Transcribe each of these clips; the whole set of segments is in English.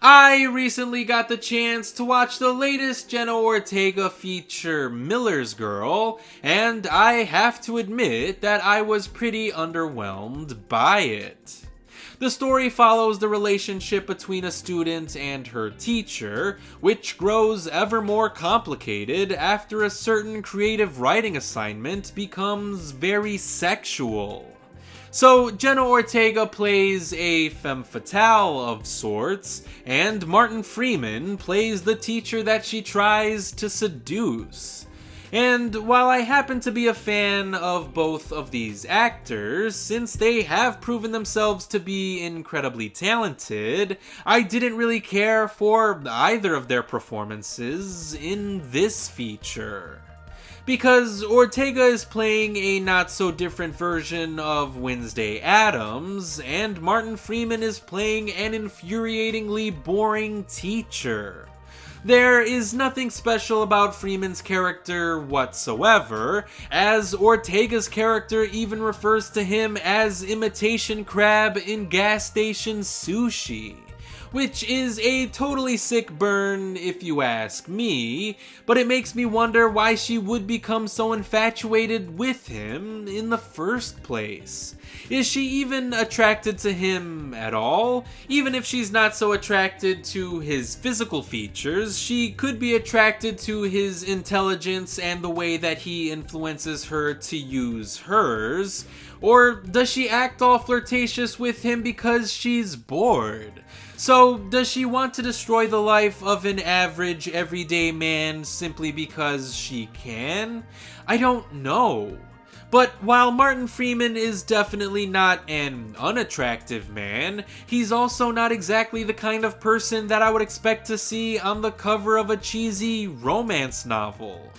I recently got the chance to watch the latest Jenna Ortega feature, Miller's Girl, and I have to admit that I was pretty underwhelmed by it. The story follows the relationship between a student and her teacher, which grows ever more complicated after a certain creative writing assignment becomes very sexual. So Jenna Ortega plays a femme fatale of sorts, and Martin Freeman plays the teacher that she tries to seduce. And while I happen to be a fan of both of these actors, since they have proven themselves to be incredibly talented, I didn't really care for either of their performances in this feature. Because Ortega is playing a not-so-different version of Wednesday Addams, and Martin Freeman is playing an infuriatingly boring teacher. There is nothing special about Freeman's character whatsoever, as Ortega's character even refers to him as imitation crab in gas station sushi. Which is a totally sick burn if you ask me, but it makes me wonder why she would become so infatuated with him in the first place. Is she even attracted to him at all? Even if she's not so attracted to his physical features, she could be attracted to his intelligence and the way that he influences her to use hers. Or does she act all flirtatious with him because she's bored? So, does she want to destroy the life of an average, everyday man simply because she can? I don't know. But while Martin Freeman is definitely not an unattractive man, he's also not exactly the kind of person that I would expect to see on the cover of a cheesy romance novel.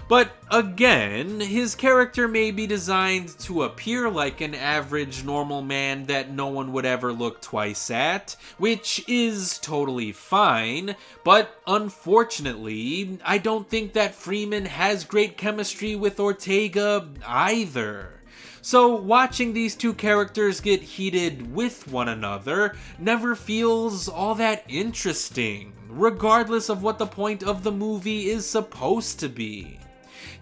But again, his character may be designed to appear like an average normal man that no one would ever look twice at, which is totally fine, but unfortunately, I don't think that Freeman has great chemistry with Ortega either. So watching these two characters get heated with one another never feels all that interesting, regardless of what the point of the movie is supposed to be.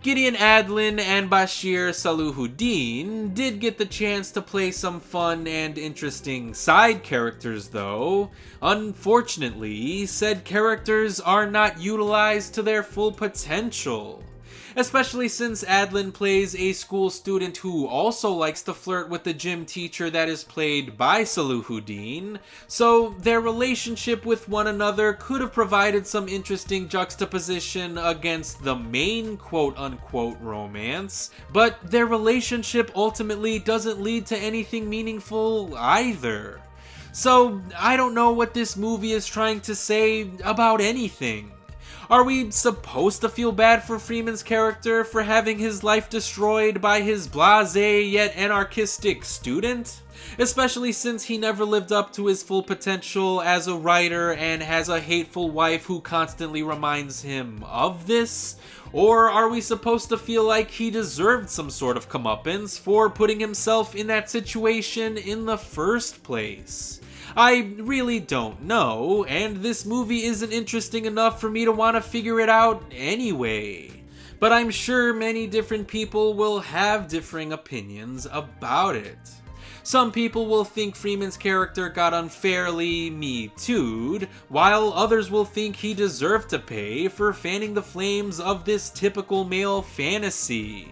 Gideon Adlin and Bashir Salahuddin did get the chance to play some fun and interesting side characters though. Unfortunately, said characters are not utilized to their full potential. Especially since Adlin plays a school student who also likes to flirt with the gym teacher that is played by Salahuddin, so their relationship with one another could have provided some interesting juxtaposition against the main quote-unquote romance, but their relationship ultimately doesn't lead to anything meaningful either. So I don't know what this movie is trying to say about anything. Are we supposed to feel bad for Freeman's character for having his life destroyed by his blasé yet anarchistic student? Especially since he never lived up to his full potential as a writer and has a hateful wife who constantly reminds him of this? Or are we supposed to feel like he deserved some sort of comeuppance for putting himself in that situation in the first place? I really don't know, and this movie isn't interesting enough for me to want to figure it out anyway. But I'm sure many different people will have differing opinions about it. Some people will think Freeman's character got unfairly Me Too'd, while others will think he deserved to pay for fanning the flames of this typical male fantasy.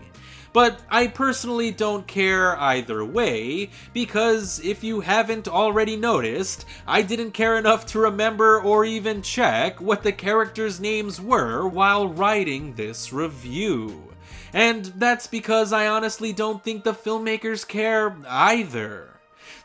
But I personally don't care either way, because if you haven't already noticed, I didn't care enough to remember or even check what the characters' names were while writing this review. And that's because I honestly don't think the filmmakers care either.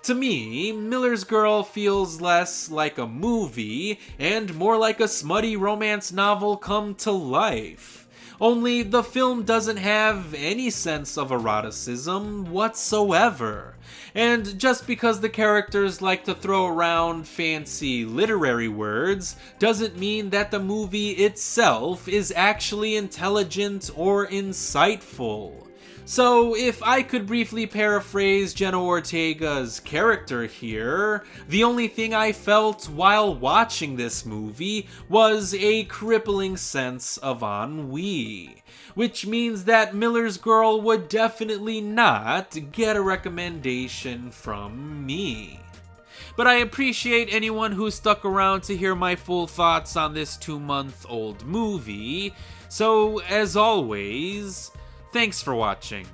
To me, Miller's Girl feels less like a movie and more like a smutty romance novel come to life. Only the film doesn't have any sense of eroticism whatsoever. And just because the characters like to throw around fancy literary words doesn't mean that the movie itself is actually intelligent or insightful. So, if I could briefly paraphrase Jenna Ortega's character here, the only thing I felt while watching this movie was a crippling sense of ennui, which means that Miller's Girl would definitely not get a recommendation from me. But I appreciate anyone who stuck around to hear my full thoughts on this 2-month-old movie, so as always, thanks for watching.